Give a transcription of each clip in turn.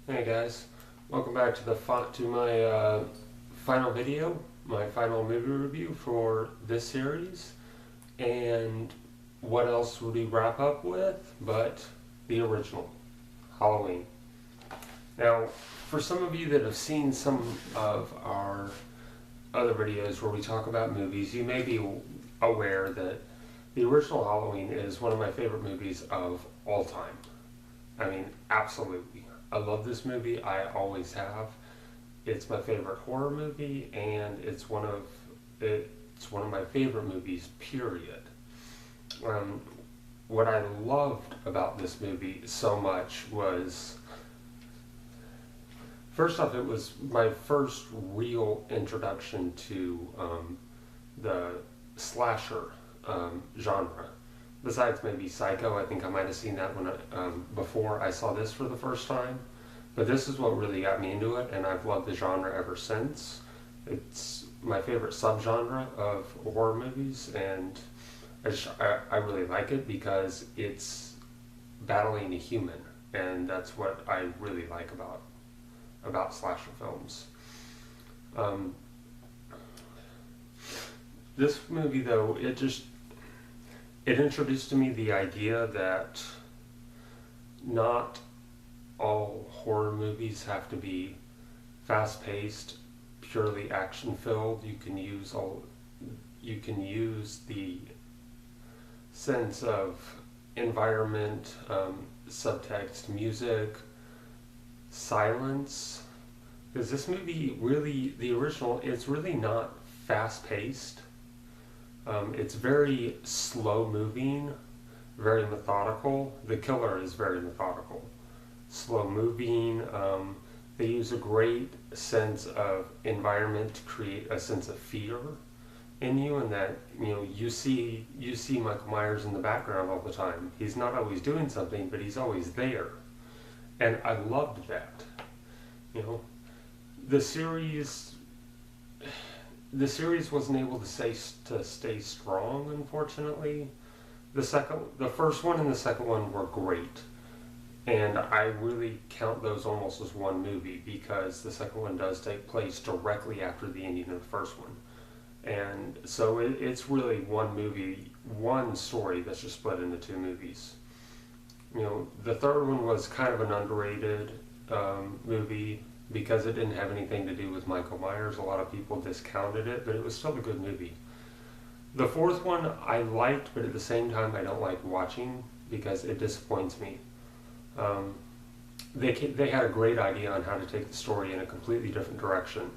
Hey guys, welcome back to my final video, my final movie review for this series. And what else would we wrap up with but the original, Halloween. Now, for some of you that have seen some of our other videos where we talk about movies, you may be aware that the original Halloween is one of my favorite movies of all time. I mean, absolutely. I love this movie. I always have. It's my favorite horror movie, and it's one of my favorite movies. Period. What I loved about this movie so much was, first off, it was my first real introduction to the slasher genre. Besides maybe Psycho, I think I might have seen that when before I saw this for the first time. But this is what really got me into it, and I've loved the genre ever since. It's my favorite subgenre of horror movies, and I really like it because it's battling a human, and that's what I really like about slasher films. This movie, though, it introduced to me the idea that not all horror movies have to be fast-paced, purely action-filled. You can use the sense of environment, subtext, music, silence. Because this movie really, the original, it's really not fast-paced. It's very slow moving, very methodical. The killer is very methodical, slow moving. They use a great sense of environment to create a sense of fear in you, and that you see Michael Myers in the background all the time. He's not always doing something, but he's always there, and I loved that. The series. The series wasn't able to stay strong, unfortunately. The first one and the second one were great, and I really count those almost as one movie because the second one does take place directly after the ending of the first one, and so it's really one movie, one story that's just split into two movies. The third one was kind of an underrated movie, because it didn't have anything to do with Michael Myers. A lot of people discounted it, but it was still a good movie. The fourth one I liked, but at the same time I don't like watching because it disappoints me. They had a great idea on how to take the story in a completely different direction.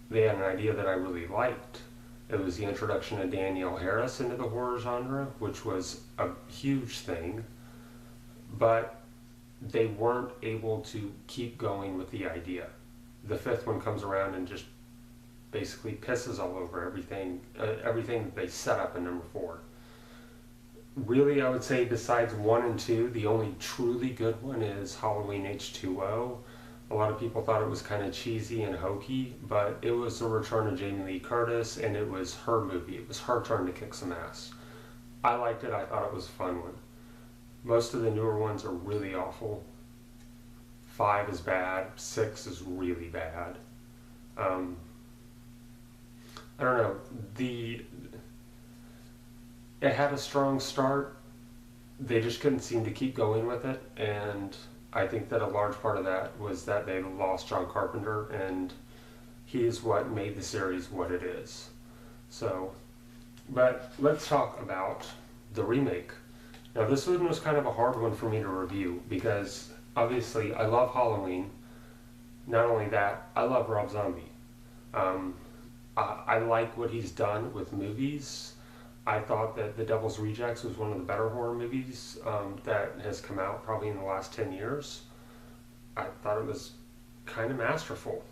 They had an idea that I really liked. It was the introduction of Danielle Harris into the horror genre, which was a huge thing, but they weren't able to keep going with the idea. The fifth one comes around and just basically pisses all over everything that they set up in number 4. Really, I would say besides 1 and 2, the only truly good one is Halloween H2O. A lot of people thought it was kind of cheesy and hokey, but it was the return of Jamie Lee Curtis, and it was her movie. It was her turn to kick some ass. I liked it. I thought it was a fun one. Most of the newer ones are really awful. 5 is bad. 6 is really bad. I don't know. It had a strong start. They just couldn't seem to keep going with it, and I think that a large part of that was that they lost John Carpenter, and he is what made the series what it is. But let's talk about the remake. Now, this one was kind of a hard one for me to review because, obviously, I love Halloween. Not only that, I love Rob Zombie. I like what he's done with movies. I thought that The Devil's Rejects was one of the better horror movies that has come out probably in the last 10 years. I thought it was kind of masterful,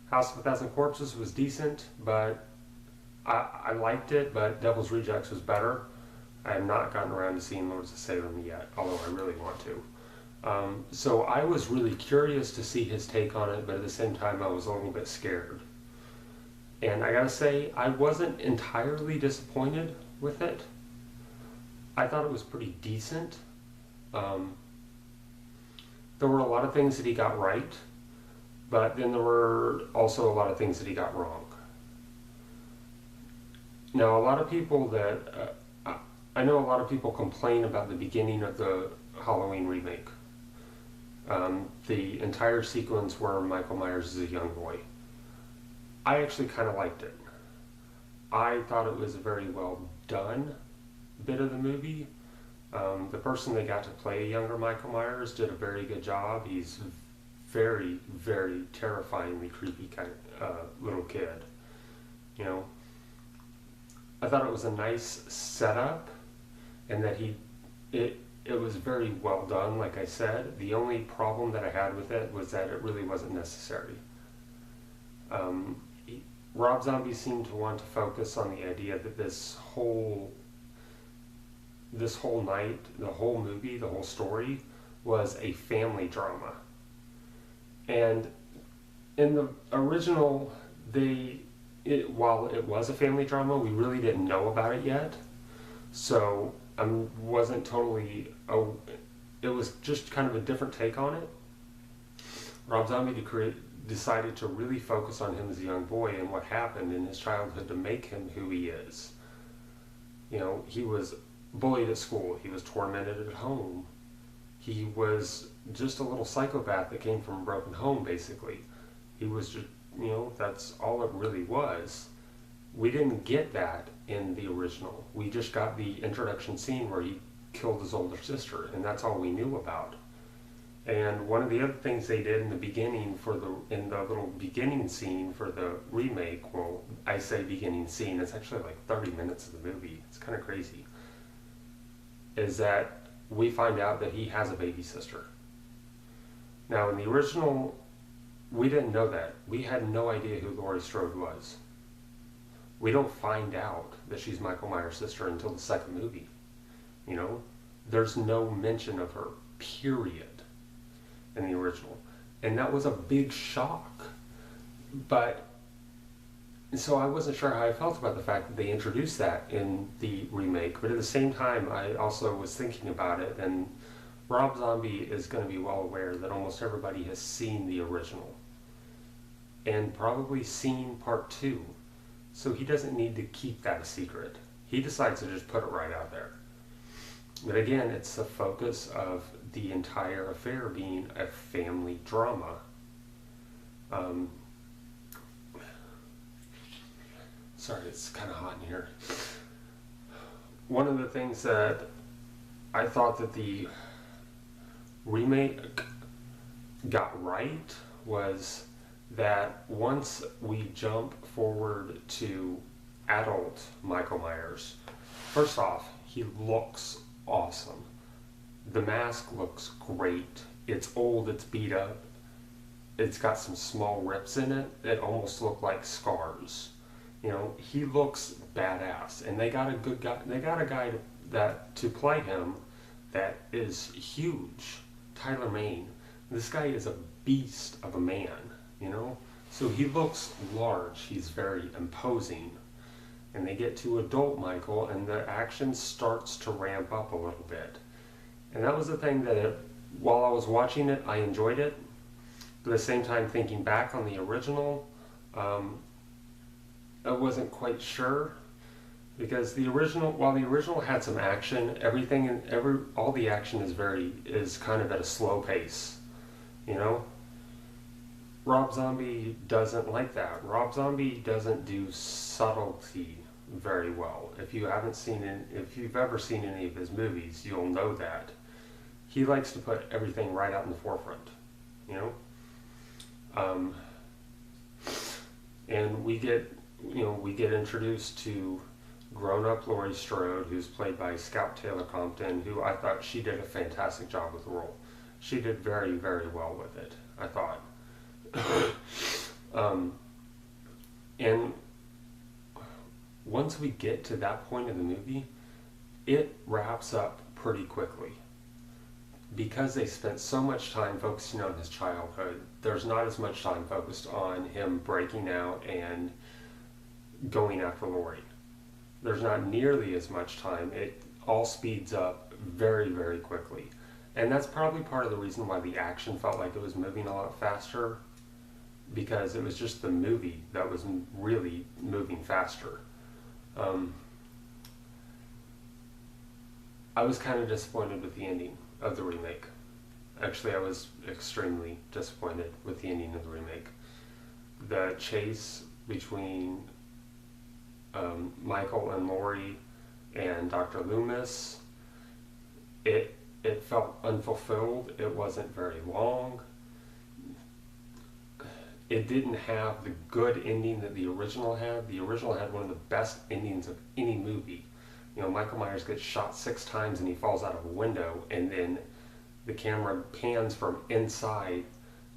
House of a Thousand Corpses was decent, but I liked it, but Devil's Rejects was better. I have not gotten around to seeing Lords of Salem yet, although I really want to. So I was really curious to see his take on it, but at the same time I was a little bit scared. And I gotta say, I wasn't entirely disappointed with it. I thought it was pretty decent. there were a lot of things that he got right, but then there were also a lot of things that he got wrong. Now, a lot of people I know a lot of people complain about the beginning of the Halloween remake. The entire sequence where Michael Myers is a young boy. I actually kind of liked it. I thought it was a very well done bit of the movie. The person they got to play younger Michael Myers did a very good job. He's very, very terrifyingly creepy kind of little kid. You know, I thought it was a nice setup, and that it was very well done. Like I said, the only problem that I had with it was that it really wasn't necessary. Rob Zombie seemed to want to focus on the idea that this whole night, the whole movie, the whole story was a family drama. And in the original, while it was a family drama, we really didn't know about it yet. So I wasn't totally, it was just kind of a different take on it. Rob Zombie decided to really focus on him as a young boy and what happened in his childhood to make him who he is. You know, he was bullied at school, he was tormented at home, he was just a little psychopath that came from a broken home, basically. He was just, you know, that's all it really was. We didn't get that in the original. We just got the introduction scene where he killed his older sister, and that's all we knew about. And one of the other things they did in the beginning in the little beginning scene for the remake, well, I say beginning scene, it's actually like 30 minutes of the movie. It's kind of crazy. Is that we find out that he has a baby sister. Now, in the original, we didn't know that. We had no idea who Laurie Strode was. We don't find out that she's Michael Myers' sister until the second movie. You know, there's no mention of her, period, in the original. And that was a big shock. But, so I wasn't sure how I felt about the fact that they introduced that in the remake. But at the same time, I also was thinking about it, and Rob Zombie is going to be well aware that almost everybody has seen the original. And probably seen part 2. So he doesn't need to keep that a secret. He decides to just put it right out there. But again, it's the focus of the entire affair being a family drama. Sorry, it's kind of hot in here. One of the things that I thought that the remake got right was that once we jump forward to adult Michael Myers, first off, he looks awesome. The mask looks great. It's old, it's beat up. It's got some small rips in it that almost look like scars. You know, he looks badass. And they got a good guy, they got a guy to play him that is huge. Tyler Mane. This guy is a beast of a man, you know? So he looks large, he's very imposing. And they get to adult Michael, and the action starts to ramp up a little bit. And that was the thing that, while I was watching it, I enjoyed it. But at the same time, thinking back on the original, I wasn't quite sure. Because while the original had some action, all the action is kind of at a slow pace, you know? Rob Zombie doesn't like that. Rob Zombie doesn't do subtlety very well. If you've ever seen any of his movies, you'll know that. He likes to put everything right out in the forefront, you know? And we get introduced to grown-up Laurie Strode, who's played by Scout Taylor Compton, who I thought she did a fantastic job with the role. She did very, very well with it, I thought. And once we get to that point in the movie, it wraps up pretty quickly. Because they spent so much time focusing on his childhood, there's not as much time focused on him breaking out and going after Laurie. There's not nearly as much time. It all speeds up very, very quickly. And that's probably part of the reason why the action felt like it was moving a lot faster, because it was just the movie that was really moving faster. I was kind of disappointed with the ending of the remake. Actually, I was extremely disappointed with the ending of the remake. The chase between Michael and Laurie and Dr. Loomis, it felt unfulfilled. It wasn't very long. It didn't have the good ending that the original had. The original had one of the best endings of any movie. You know, Michael Myers gets shot 6 times and he falls out of a window, and then the camera pans from inside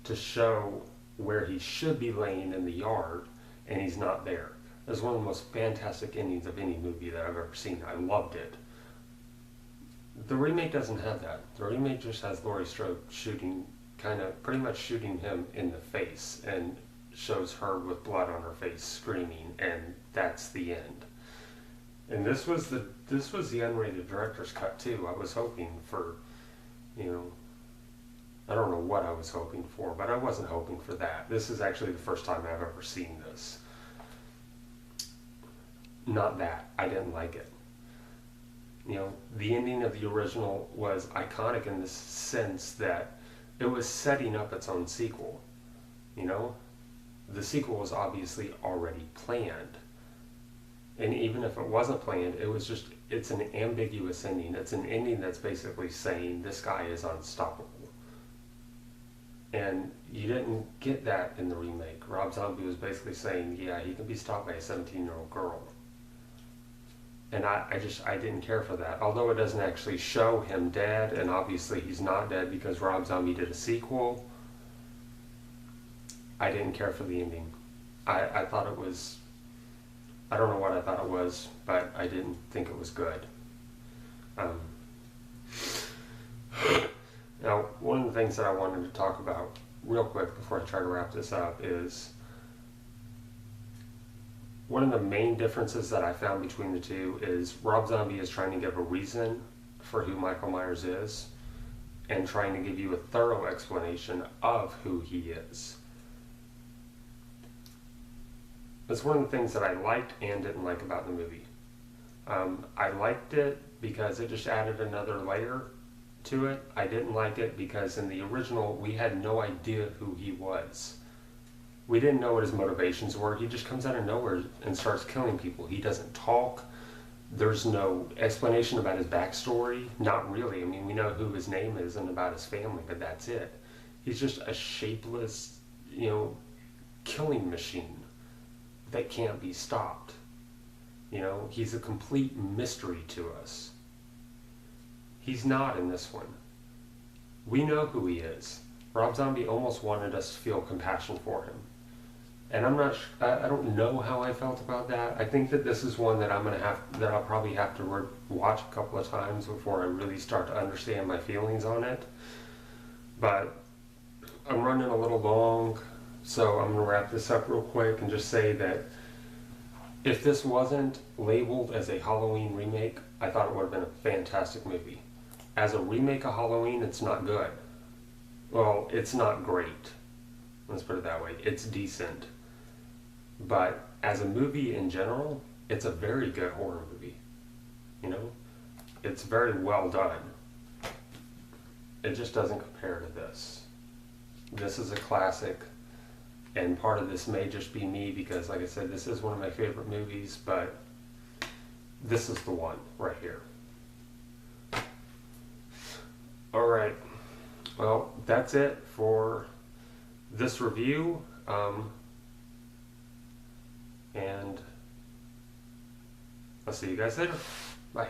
to show where he should be laying in the yard, and he's not there. It's one of the most fantastic endings of any movie that I've ever seen. I loved it. The remake doesn't have that. The remake just has Laurie Strode shooting, pretty much shooting him in the face, and shows her with blood on her face screaming, and that's the end. And this was the unrated director's cut too. I was hoping for, I don't know what I was hoping for, but I wasn't hoping for that. This is actually the first time I've ever seen this. Not that. I didn't like it. The ending of the original was iconic in the sense that it was setting up its own sequel. The sequel was obviously already planned. And even if it wasn't planned, it's an ambiguous ending. It's an ending that's basically saying this guy is unstoppable. And you didn't get that in the remake. Rob Zombie was basically saying, yeah, he can be stopped by a 17-year-old girl. And I didn't care for that. Although it doesn't actually show him dead, and obviously he's not dead because Rob Zombie did a sequel, I didn't care for the ending. I thought it was, I don't know what I thought it was, but I didn't think it was good. Now, one of the things that I wanted to talk about real quick before I try to wrap this up is one of the main differences that I found between the two is Rob Zombie is trying to give a reason for who Michael Myers is and trying to give you a thorough explanation of who he is. That's one of the things that I liked and didn't like about the movie. I liked it because it just added another layer to it. I didn't like it because in the original we had no idea who he was. We didn't know what his motivations were. He just comes out of nowhere and starts killing people. He doesn't talk. There's no explanation about his backstory. Not really. I mean, we know who his name is and about his family, but that's it. He's just a shapeless, killing machine that can't be stopped. He's a complete mystery to us. He's not in this one. We know who he is. Rob Zombie almost wanted us to feel compassion for him. And I don't know how I felt about that. I think that this is one that I'll probably have to watch a couple of times before I really start to understand my feelings on it. But I'm running a little long, so I'm going to wrap this up real quick and just say that if this wasn't labeled as a Halloween remake, I thought it would have been a fantastic movie. As a remake of Halloween, it's not good. Well, it's not great. Let's put it that way. It's decent. But as a movie in general, it's a very good horror movie. It's very well done. It just doesn't compare to this. This is a classic, and part of this may just be me because, like I said, this is one of my favorite movies, but this is the one right here. Alright, well, that's it for this review, and I'll see you guys later. Bye.